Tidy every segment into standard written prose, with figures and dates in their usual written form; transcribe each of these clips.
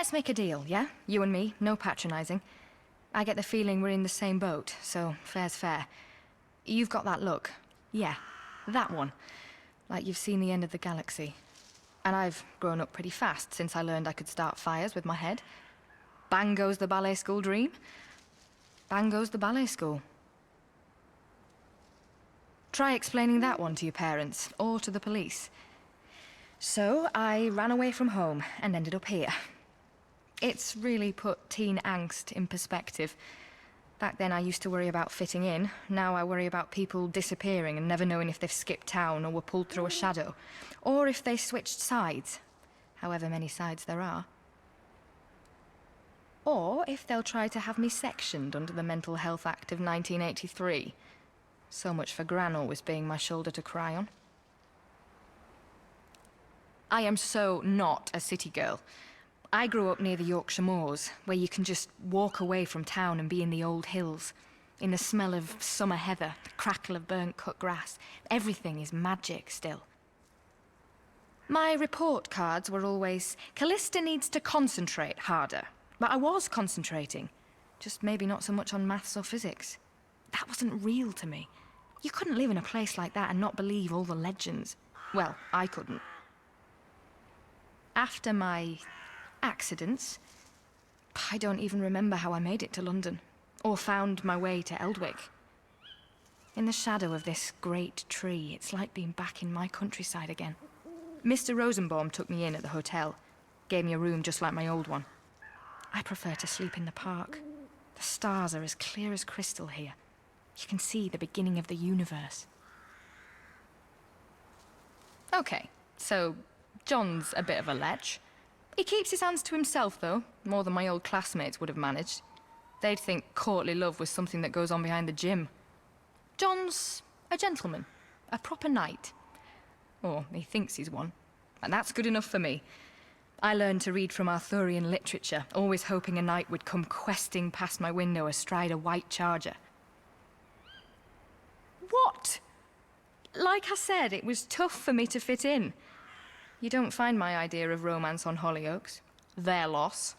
Let's make a deal, yeah? You and me, no patronizing. I get the feeling we're in the same boat, so fair's fair. You've got that look. Yeah, that one. Like you've seen the end of the galaxy. And I've grown up pretty fast since I learned I could start fires with my head. Bang goes the ballet school dream. Bang goes the ballet school. Try explaining that one to your parents, or to the police. So, I ran away from home and ended up here. It's really put teen angst in perspective. Back then I used to worry about fitting in. Now I worry about people disappearing and never knowing if they've skipped town or were pulled through a shadow. Or if they switched sides. However many sides there are. Or if they'll try to have me sectioned under the Mental Health Act of 1983. So much for Gran always being my shoulder to cry on. I am so not a city girl. I grew up near the Yorkshire Moors, where you can just walk away from town and be in the old hills. In the smell of summer heather, the crackle of burnt cut grass. Everything is magic still. My report cards were always, Callista needs to concentrate harder. But I was concentrating. Just maybe not so much on maths or physics. That wasn't real to me. You couldn't live in a place like that and not believe all the legends. Well, I couldn't. After my accidents, I don't even remember how I made it to London, or found my way to Eldwick. In the shadow of this great tree, it's like being back in my countryside again. Mr. Rosenbaum took me in at the hotel, gave me a room just like my old one. I prefer to sleep in the park. The stars are as clear as crystal here. You can see the beginning of the universe. Okay, so John's a bit of a lech. He keeps his hands to himself, though, more than my old classmates would have managed. They'd think courtly love was something that goes on behind the gym. John's a gentleman, a proper knight. Or he thinks he's one, and that's good enough for me. I learned to read from Arthurian literature, always hoping a knight would come questing past my window astride a white charger. What? Like I said, it was tough for me to fit in. You don't find my idea of romance on Hollyoaks. Their loss.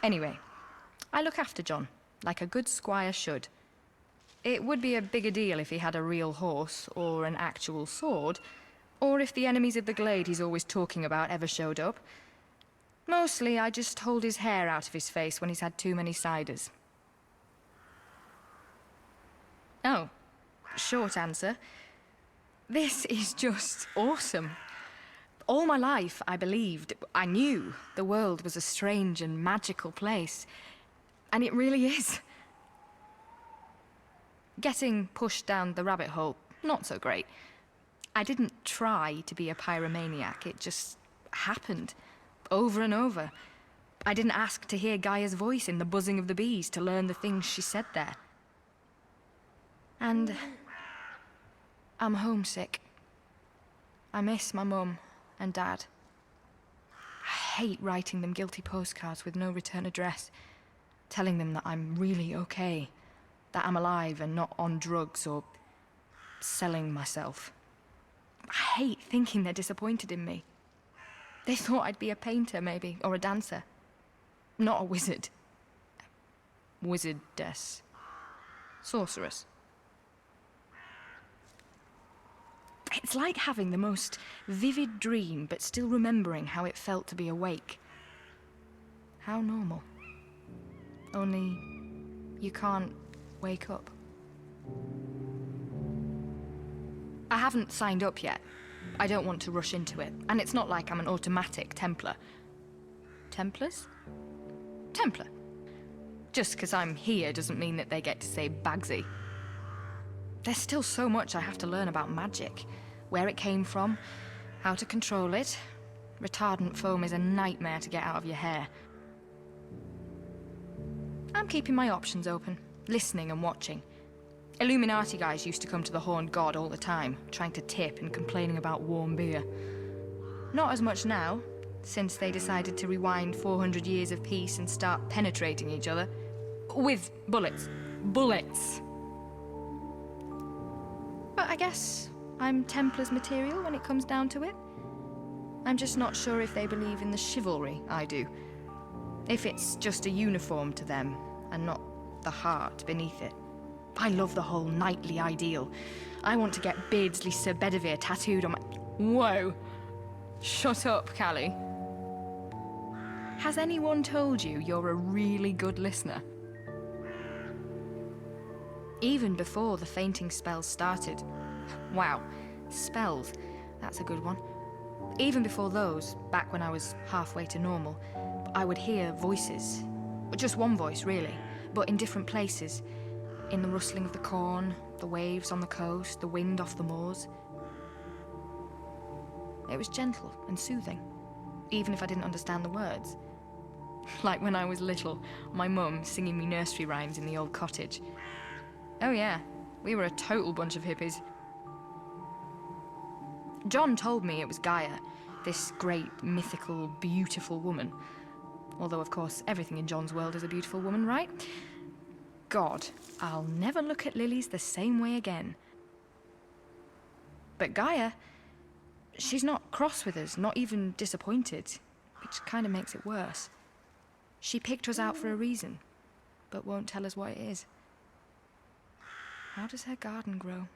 Anyway, I look after John, like a good squire should. It would be a bigger deal if he had a real horse, or an actual sword, or if the enemies of the glade he's always talking about ever showed up. Mostly, I just hold his hair out of his face when he's had too many ciders. Oh, short answer. This is just awesome. All my life, I believed, I knew the world was a strange and magical place. And it really is. Getting pushed down the rabbit hole, not so great. I didn't try to be a pyromaniac, it just happened. Over and over. I didn't ask to hear Gaia's voice in the buzzing of the bees to learn the things she said there. And I'm homesick. I miss my mum and dad. I hate writing them guilty postcards with no return address, telling them that I'm really okay, that I'm alive and not on drugs or selling myself. I hate thinking they're disappointed in me. They thought I'd be a painter, maybe, or a dancer. Not a wizard. Wizardess. Sorceress. It's like having the most vivid dream, but still remembering how it felt to be awake. How normal. Only you can't wake up. I haven't signed up yet. I don't want to rush into it, and it's not like I'm an automatic Templar. Templars? Templar. Just because I'm here doesn't mean that they get to say Bagsy. There's still so much I have to learn about magic. Where it came from, how to control it. Retardant foam is a nightmare to get out of your hair. I'm keeping my options open, listening and watching. Illuminati guys used to come to the Horned God all the time, trying to tip and complaining about warm beer. Not as much now, since they decided to rewind 400 years of peace and start penetrating each other. With bullets. Bullets! But I guess I'm Templar's material when it comes down to it. I'm just not sure if they believe in the chivalry I do. If it's just a uniform to them, and not the heart beneath it. I love the whole knightly ideal. I want to get Beardsley Sir Bedivere tattooed on my... Whoa! Shut up, Callie. Has anyone told you you're a really good listener? Even before the fainting spells started... Wow, spells, that's a good one. Even before those, back when I was halfway to normal, I would hear voices. Just one voice, really, but in different places. In the rustling of the corn, the waves on the coast, the wind off the moors. It was gentle and soothing, even if I didn't understand the words. Like when I was little, my mum singing me nursery rhymes in the old cottage. Oh yeah, we were a total bunch of hippies. John told me it was Gaia, this great, mythical, beautiful woman. Although, of course, everything in John's world is a beautiful woman, right? God, I'll never look at lilies the same way again. But Gaia, she's not cross with us, not even disappointed, which kind of makes it worse. She picked us out for a reason, but won't tell us what it is. How does her garden grow?